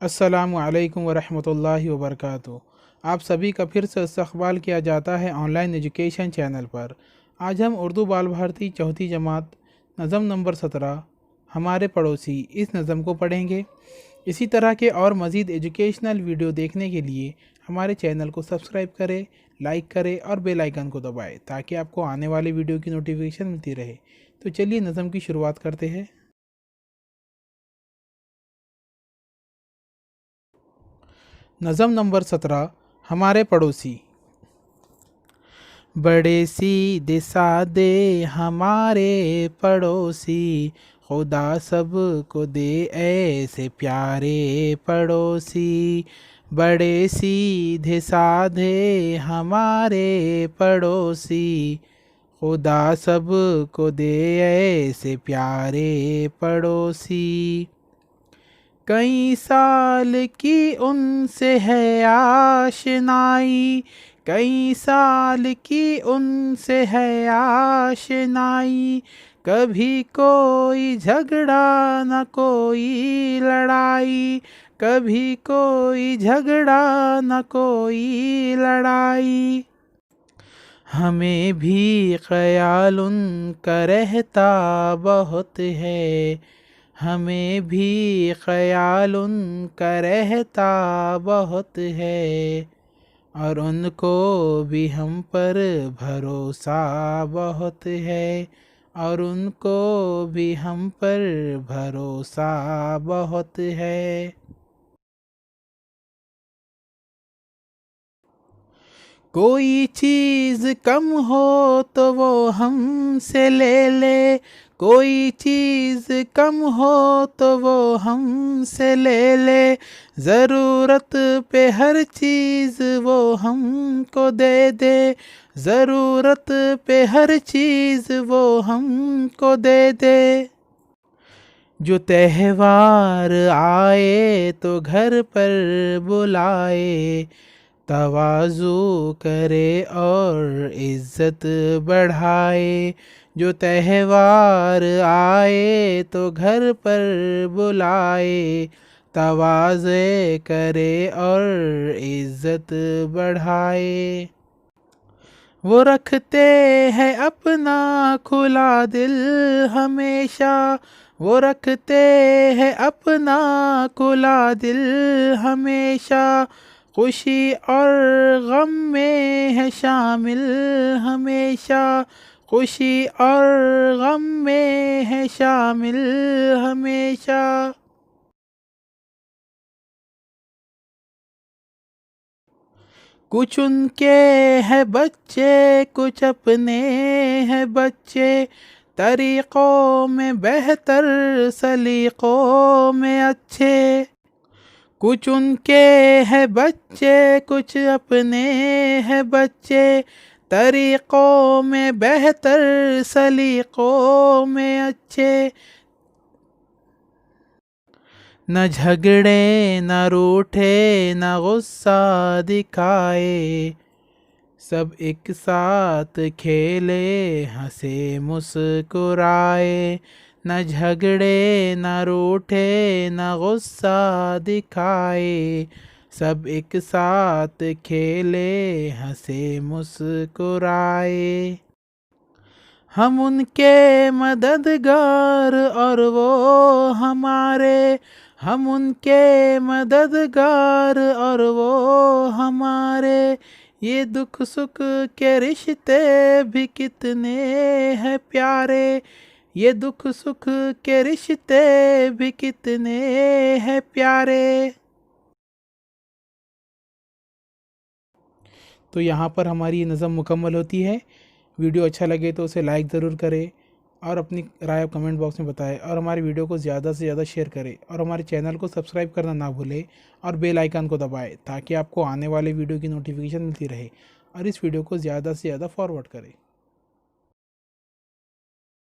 अस्सलामु अलैकुम वरहमतुल्लाहि वबरकातुहू। आप सभी का फिर से इस्तक़बाल किया जाता है ऑनलाइन एजुकेशन चैनल पर। आज हम उर्दू बाल भारती चौथी जमात नज़म नंबर 17 हमारे पड़ोसी इस नज़म को पढ़ेंगे। इसी तरह के और मज़ीद एजुकेशनल वीडियो देखने के लिए हमारे चैनल को सब्सक्राइब करें, लाइक करें और बेल आइकन को दबाएं ताकि आपको आने वाली वीडियो की नोटिफिकेशन मिलती रहे। तो चलिए नज़म की शुरुआत करते हैं। नज़म नंबर 17 हमारे पड़ोसी। बड़े सीधे सादे हमारे पड़ोसी, खुदा सब को दे ऐसे प्यारे पड़ोसी। बड़े सीधे साधे हमारे पड़ोसी, खुदा सब को दे ऐसे प्यारे पड़ोसी। कई साल की उनसे है आशनाई, कई साल की उनसे है आशनाई। कभी कोई झगड़ा न कोई लड़ाई, कभी कोई झगड़ा न कोई लड़ाई। हमें भी ख्याल उनका रहता बहुत है, हमें भी ख्याल उनका रहता बहुत है। और उनको भी हम पर भरोसा बहुत है, और उनको भी हम पर भरोसा बहुत है। कोई चीज़ कम हो तो वो हमसे ले ले, कोई चीज़ कम हो तो वो हमसे ले ले। ज़रूरत पे हर चीज़ वो हमको दे दे, ज़रूरत पे हर चीज़ वो हमको दे दे। जो त्यौहार आए तो घर पर बुलाए, तवाज़ु करे और इज़्ज़त बढ़ाए। जो त्यौहार आए तो घर पर बुलाए, तवाज़े करे और इज़्ज़त बढ़ाए। वो रखते हैं अपना खुला दिल हमेशा, वो रखते हैं अपना खुला दिल हमेशा। खुशी और गम में है शामिल हमेशा, खुशी और गम में है शामिल हमेशा। कुछ उनके हैं बच्चे, कुछ अपने हैं बच्चे। तरीक़ों में बेहतर, सलीक़ों में अच्छे। कुछ उनके हैं बच्चे, कुछ अपने हैं बच्चे। तरीक़ों में बेहतर, सलीक़ों में अच्छे। न झगड़े न रूठे न गुस्सा दिखाए, सब एक साथ खेले हंसे मुस्कुराए। न झगड़े न रूठे न गुस्सा दिखाए, सब एक साथ खेले हंसे मुस्कुराए। हम उनके मददगार और वो हमारे, हम उनके मददगार और वो हमारे। ये दुख सुख के रिश्ते भी कितने हैं प्यारे, ये दुख सुख के रिश्ते भी कितने हैं प्यारे। तो यहाँ पर हमारी ये नज़म मुकम्मल होती है। वीडियो अच्छा लगे तो उसे लाइक ज़रूर करें और अपनी राय कमेंट बॉक्स में बताएं, और हमारी वीडियो को ज़्यादा से ज़्यादा शेयर करें, और हमारे चैनल को सब्सक्राइब करना ना भूलें और बेल आइकन को दबाएं ताकि आपको आने वाले वीडियो की नोटिफिकेशन मिलती रहे, और इस वीडियो को ज़्यादा से ज़्यादा फॉरवर्ड करें।